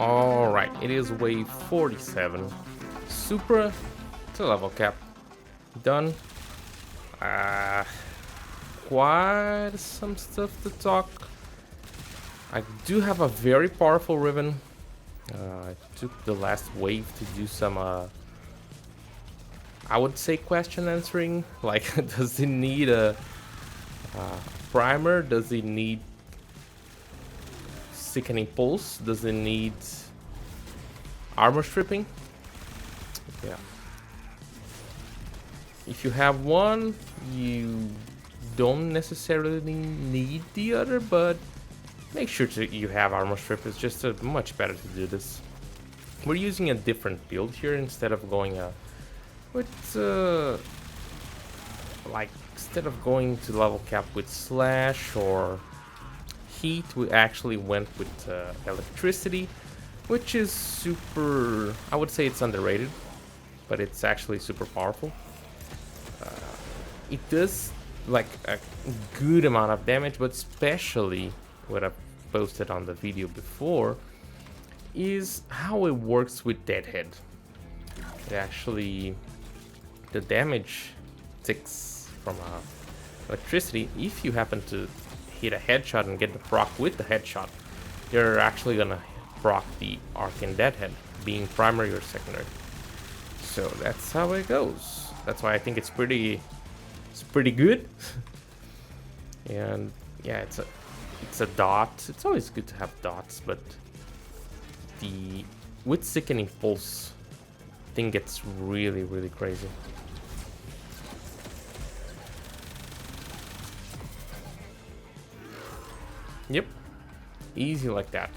Alright, it is wave 47. Supra to level cap. Done. Quite some stuff to talk. I do have a very powerful riven. I took the last wave to do some, I would say question answering. Like, does it need a primer? Does it need sickening pulse? Does it need armor stripping? Yeah. If you have one, you don't necessarily need the other, but make sure you have armor strip. It's just much better to do this. We're using a different build here instead of going with like instead of going to level cap with slash or heat, we actually went with electricity, which is super. I would say it's underrated, but it's actually super powerful. It does like a good amount of damage, but especially what I've posted on the video before is how it works with Deadhead. It actually, the damage ticks from electricity. If you happen to hit a headshot and get the proc with the headshot, you're actually gonna proc the Arcane Deadhead, being primary or secondary. So that's how it goes. That's why I think it's pretty good. And yeah, it's a dot. It's always good to have dots, but with sickening pulse, thing gets really crazy. Yep, easy like that.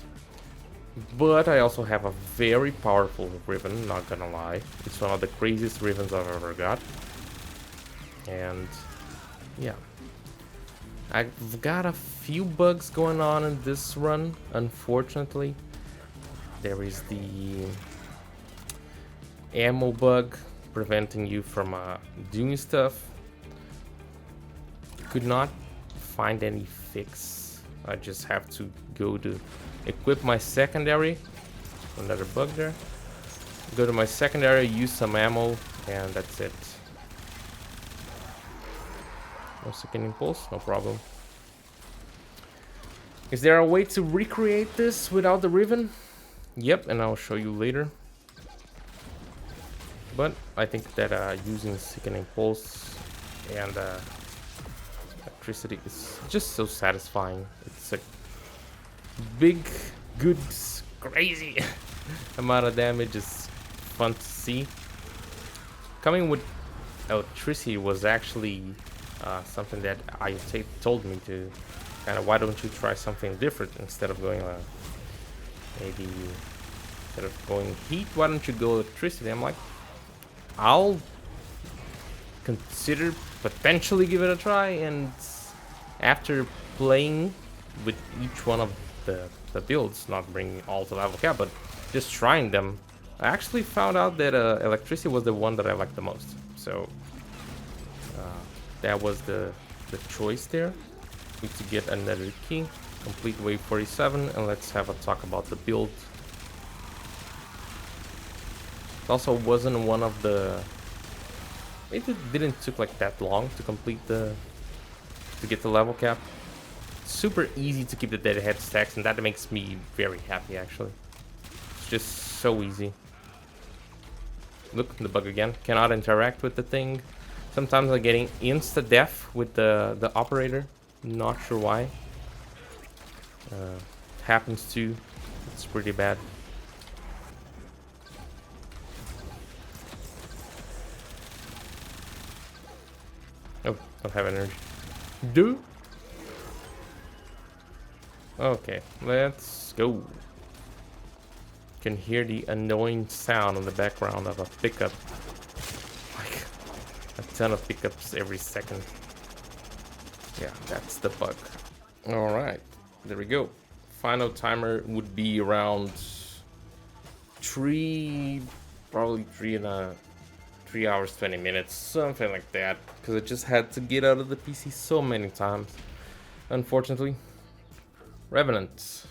But I also have a very powerful riven, not gonna lie. It's one of the craziest rivens I've ever got. And yeah, I've got a few bugs going on in this run, unfortunately. There is the ammo bug preventing you from doing stuff. Could not find any fix. I just have to go to equip my secondary. Another bug there. Go to my secondary, use some ammo, and that's it. No second impulse, no problem. Is there a way to recreate this without the riven? Yep, and I'll show you later. But I think that using sickening pulse and electricity is just so satisfying. It's a big, good, crazy amount of damage. Is fun to see. Coming with electricity was actually something that I told me to kind of, why don't you try something different instead of going maybe instead of going heat, why don't you go electricity? I'm like, I'll consider potentially give it a try. And after playing with each one of the builds, not bringing all to level cap, but just trying them, I actually found out that electricity was the one that I liked the most. So that was the choice there. Need to get another key, complete wave 47, and let's have a talk about the build. It also wasn't one of the. It didn't took like that long to complete to get the level cap. Super easy to keep the deadhead stacks, and that makes me very happy actually. It's just so easy. Look, the bug again. Cannot interact with the thing. Sometimes I'm getting insta death with the operator. Not sure why. Happens too. It's pretty bad. Oh, don't have energy. Do. Okay, let's go. Can hear the annoying sound in the background of a pickup. Like a ton of pickups every second. Yeah, that's the bug. Alright, there we go. Final timer would be around 3 hours 20 minutes, something like that, because I just had to get out of the PC so many times, unfortunately. Revenant.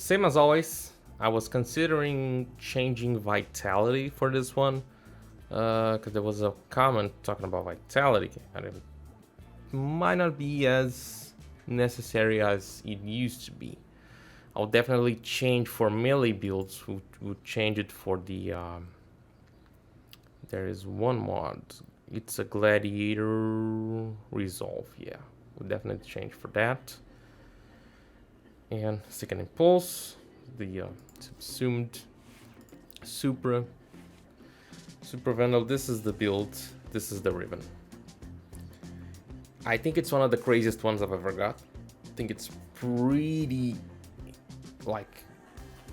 Same as always, I was considering changing vitality for this one, because there was a comment talking about vitality, and it might not be as necessary as it used to be. I'll definitely change for melee builds, would change it for the, there is one mod, it's a gladiator resolve, yeah, we'll definitely change for that. And second impulse, the subsumed Supra Vandal. This is the build, this is the riven. I think it's one of the craziest ones I've ever got. I think it's pretty, like,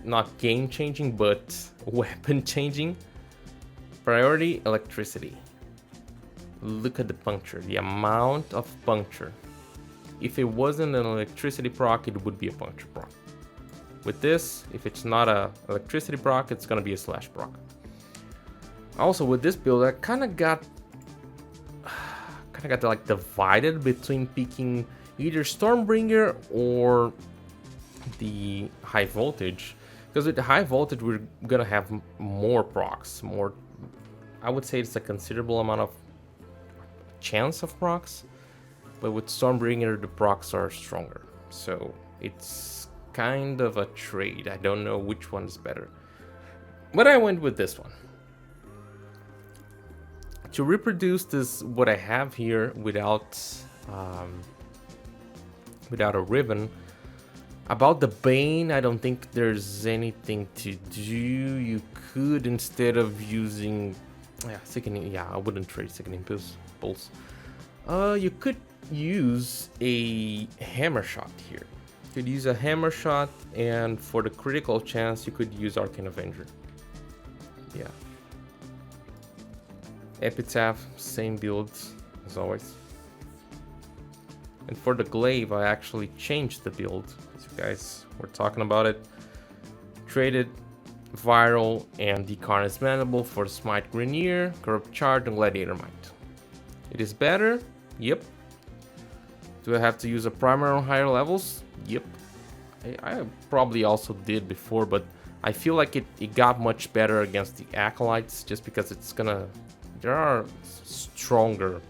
not game changing, but weapon changing. Priority, electricity. Look at the puncture, the amount of puncture. If it wasn't an electricity proc, it would be a puncture proc. With this, if it's not a electricity proc, it's gonna be a slash proc. Also, with this build, I kind of got like divided between picking either Stormbringer or the high voltage, because with the high voltage we're gonna have more procs, more. I would say it's a considerable amount of chance of procs, but with Stormbringer the procs are stronger, so it's kind of a trade. I don't know which one is better, but I went with this one. To reproduce this, what I have here without a riven. About the Bane, I don't think there's anything to do. You could, instead of using, I wouldn't trade second impulse. You could use a hammer shot here. You could use a hammer shot, and for the critical chance, you could use Arcane Avenger. Yeah. Epitaph, same build as always. And for the glaive, I actually changed the build, as you guys were talking about it. Traded Viral and Decarnate Mandible for Smite Grenier, Corrupt Charge, and Gladiator Might. It is better? Yep. Do I have to use a primer on higher levels? Yep. I probably also did before, but I feel like it got much better against the Acolytes, just because it's gonna... There are stronger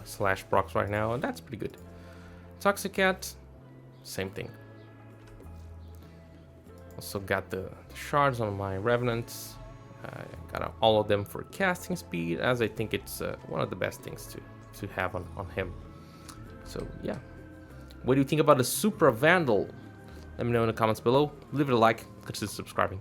slash procs right now, and that's pretty good. Toxicat, same thing. Also got the shards on my Revenants. Got all of them for casting speed, as I think it's one of the best things to have on him. So yeah. What do you think about the Supra Vandal? Let me know in the comments below. Leave it a like, consider subscribing.